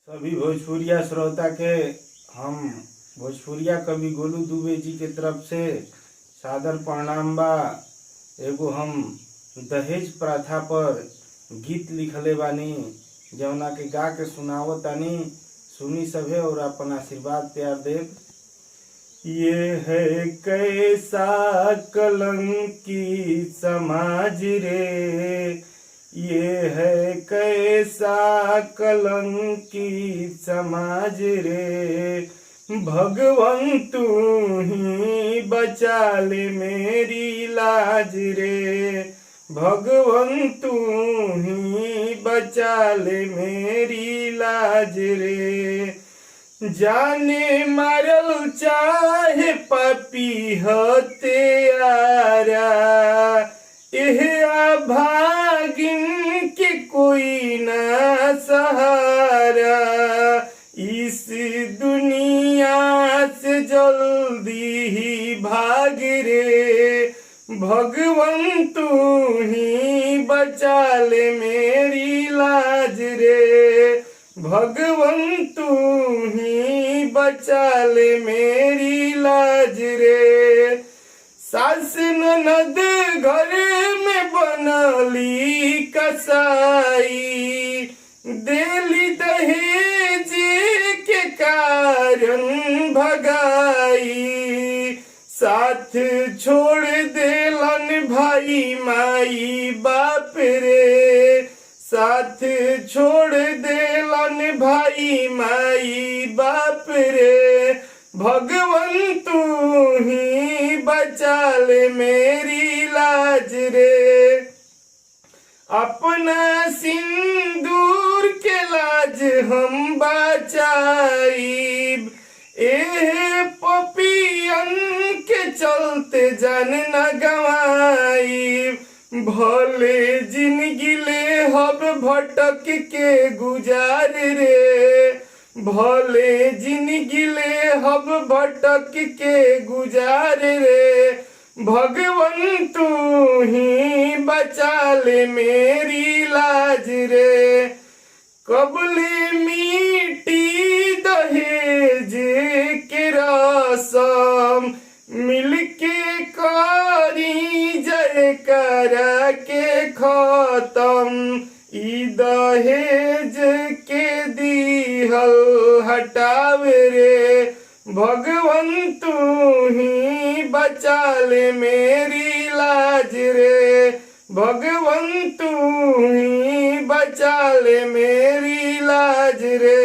सभी भोजपुरिया श्रोता के हम भोजपुरिया कवि गोलू दुबे जी के तरफ से सादर प्रणाम बा। एगो हम दहेज प्रथा पर गीत लिखले बानी जौना के गा के सुनावत तानी। सुनी सभे और अपन आशीर्वाद प्यार देव। ये है कैसा कलंकी समाज रे, ये है कैसा कलंकी समाज रे, भगवन तू ही बचा ले मेरी लाज रे, भगवन तू ही बचा ले मेरी लाज रे। जाने मारल चाहे पापी हत्यारा, एह अभागिन के कोई ना सहारा, इस दुनिया से जल्दी ही भाग रे, भगवन तू ही बचा ले मेरी लाज रे, भगवन तू ही बचा ले मेरी लाज रे। सास ननद घर में बनली कसाई, देली दहेज के कारण भगाई, साथ छोड़ देलन भाई माई बाप रे, साथ छोड़ देलन भाई माई बाप रे, भगवन तू ही बचा ले मेरी लाज रे। अपना सिंदूर के लाज हम बचाईब, एह पपियन के चलते जान न गवाईब, भले जिंदगी ले हब भटक के गुजार रे, भले जिंदगी ले हब भटक के गुजार रे, भगवन तू ही बचा ले मेरी लाज रे। कबले मीठी दहेज के रसम, मिलके करी जय करा के खत्म, ई दहेज के दिहल हटावे रे, भगवन तू ही बचा ले मेरी लाज रे, भगवन तू ही बचा ले मेरी लाज रे।